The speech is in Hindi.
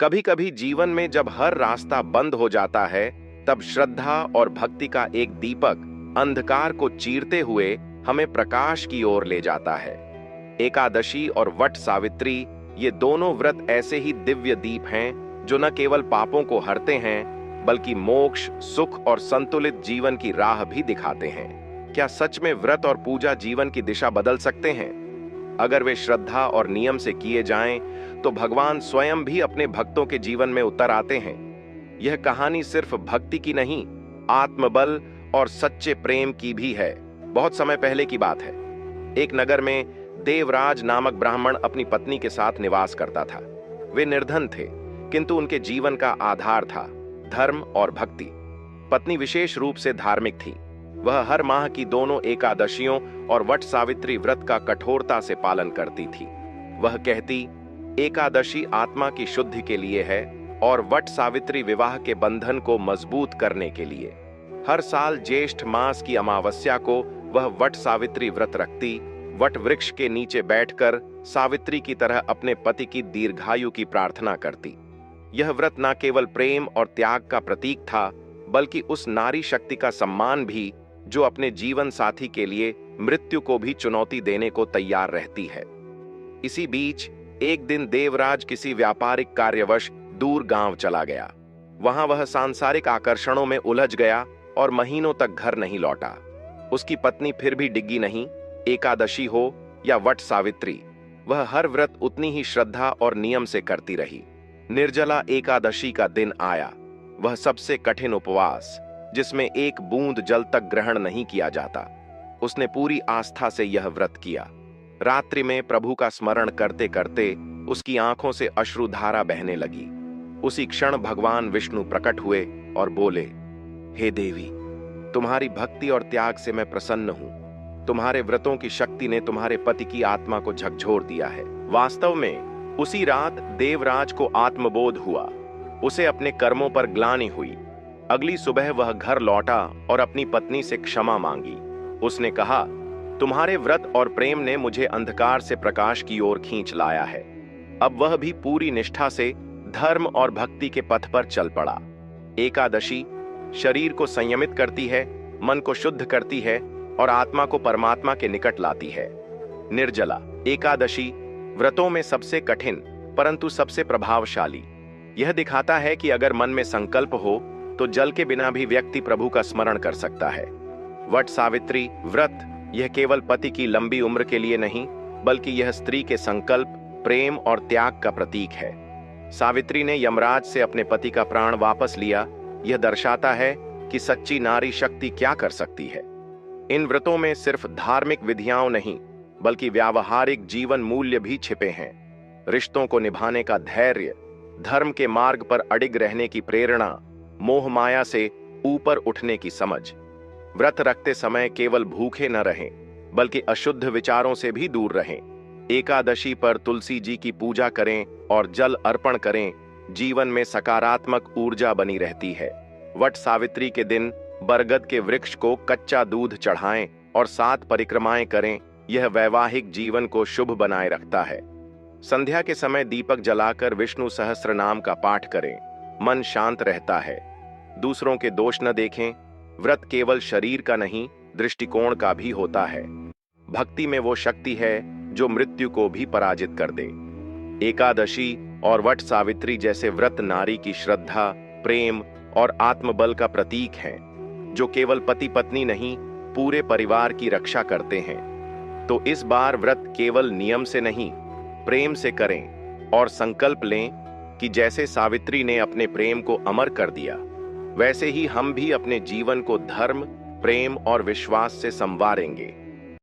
कभी कभी जीवन में जब हर रास्ता बंद हो जाता है, तब श्रद्धा और भक्ति का एक दीपक अंधकार को चीरते हुए हमें प्रकाश की ओर ले जाता है। एकादशी और वट सावित्री, ये दोनों व्रत ऐसे ही दिव्य दीप हैं जो न केवल पापों को हरते हैं, बल्कि मोक्ष, सुख और संतुलित जीवन की राह भी दिखाते हैं। क्या सच में व्रत और पूजा जीवन की दिशा बदल सकते हैं? अगर वे श्रद्धा और नियम से किए जाएं, तो भगवान स्वयं भी अपने भक्तों के जीवन में उतर आते हैं। यह कहानी सिर्फ भक्ति की नहीं, आत्मबल और सच्चे प्रेम की भी है। बहुत समय पहले की बात है। एक नगर में देवराज नामक ब्राह्मण अपनी पत्नी के साथ निवास करता था। वे निर्धन थे, किंतु उनके जीवन का आधार था धर्म और भक्ति। पत्नी विशेष रूप से धार्मिक थी। वह हर माह की दोनों एकादशियों और वट सावित्री व्रत का कठोरता से पालन करती थी। वह कहती, एकादशी आत्मा की शुद्धि के लिए है और वट सावित्री विवाह के बंधन को मजबूत करने के लिए। हर साल ज्येष्ठ मास की अमावस्या को वह वट सावित्री व्रत रखती, वट वृक्ष के नीचे बैठकर सावित्री की तरह अपने पति की दीर्घायु की प्रार्थना करती। यह व्रत न केवल प्रेम और त्याग का प्रतीक था, बल्कि उस नारी शक्ति का सम्मान भी जो अपने जीवन साथी के लिए मृत्यु को भी चुनौती देने को तैयार रहती है। इसी बीच एक दिन देवराज किसी व्यापारिक कार्यवश दूर गांव चला गया। वहां वह सांसारिक आकर्षणों में उलझ गया और महीनों तक घर नहीं लौटा। उसकी पत्नी फिर भी डिग्गी नहीं। एकादशी हो या वट सावित्री, वह हर व्रत उतनी ही श्रद्धा और नियम से करती रही। निर्जला एकादशी का दिन आया। वह सबसे कठिन उपवास, जिसमें एक बूंद जल तक ग्रहण नहीं किया जाता। उसने पूरी आस्था से यह व्रत किया। रात्रि में प्रभु का स्मरण करते करते उसकी आंखों से अश्रुधारा बहने लगी। उसी क्षण भगवान विष्णु प्रकट हुए और बोले, हे देवी, तुम्हारी भक्ति और त्याग से मैं प्रसन्न हूं। तुम्हारे व्रतों की शक्ति ने तुम्हारे पति की आत्मा को झकझोर दिया है। वास्तव में उसी रात देवराज को आत्मबोध हुआ। उसे अपने कर्मों पर ग्लानि हुई। अगली सुबह वह घर लौटा और अपनी पत्नी से क्षमा मांगी। उसने कहा, तुम्हारे व्रत और प्रेम ने मुझे अंधकार से प्रकाश की ओर खींच लाया है। अब वह भी पूरी निष्ठा से धर्म और भक्ति के पथ पर चल पड़ा। एकादशी शरीर को संयमित करती है, मन को शुद्ध करती है और आत्मा को परमात्मा के निकट लाती है। निर्जला एकादशी व्रतों में सबसे कठिन परंतु सबसे प्रभावशाली। यह दिखाता है कि अगर मन में संकल्प हो तो जल के बिना भी व्यक्ति प्रभु का स्मरण कर सकता है। वट सावित्री व्रत यह केवल पति की लंबी उम्र के लिए नहीं, बल्कि यह स्त्री के संकल्प, प्रेम और त्याग का प्रतीक है। सावित्री ने यमराज से अपने पति का प्राण वापस लिया। यह दर्शाता है कि सच्ची नारी शक्ति क्या कर सकती है। इन व्रतों में सिर्फ धार्मिक विधियां नहीं, बल्कि व्यावहारिक जीवन मूल्य भी छिपे हैं। रिश्तों को निभाने का धैर्य, धर्म के मार्ग पर अडिग रहने की प्रेरणा, मोह माया से ऊपर उठने की समझ। व्रत रखते समय केवल भूखे न रहें, बल्कि अशुद्ध विचारों से भी दूर रहें। एकादशी पर तुलसी जी की पूजा करें और जल अर्पण करें। जीवन में सकारात्मक ऊर्जा बनी रहती है। वट सावित्री के दिन बरगद के वृक्ष को कच्चा दूध चढ़ाएं और 7 परिक्रमाएं करें। यह वैवाहिक जीवन को शुभ बनाए रखता है। संध्या के समय दीपक जलाकर विष्णु सहस्त्र नाम का पाठ करें। मन शांत रहता है। दूसरों के दोष न देखें। व्रत केवल शरीर का नहीं, दृष्टिकोण का भी होता है। भक्ति में वो शक्ति है जो मृत्यु को भी पराजित कर दे। एकादशी और वट सावित्री जैसे व्रत नारी की श्रद्धा, प्रेम और आत्मबल का प्रतीक हैं, जो केवल पति पत्नी नहीं, पूरे परिवार की रक्षा करते हैं। तो इस बार व्रत केवल नियम से नहीं, प्रेम से करें और संकल्प लें कि जैसे सावित्री ने अपने प्रेम को अमर कर दिया, वैसे ही हम भी अपने जीवन को धर्म, प्रेम और विश्वास से संवारेंगे।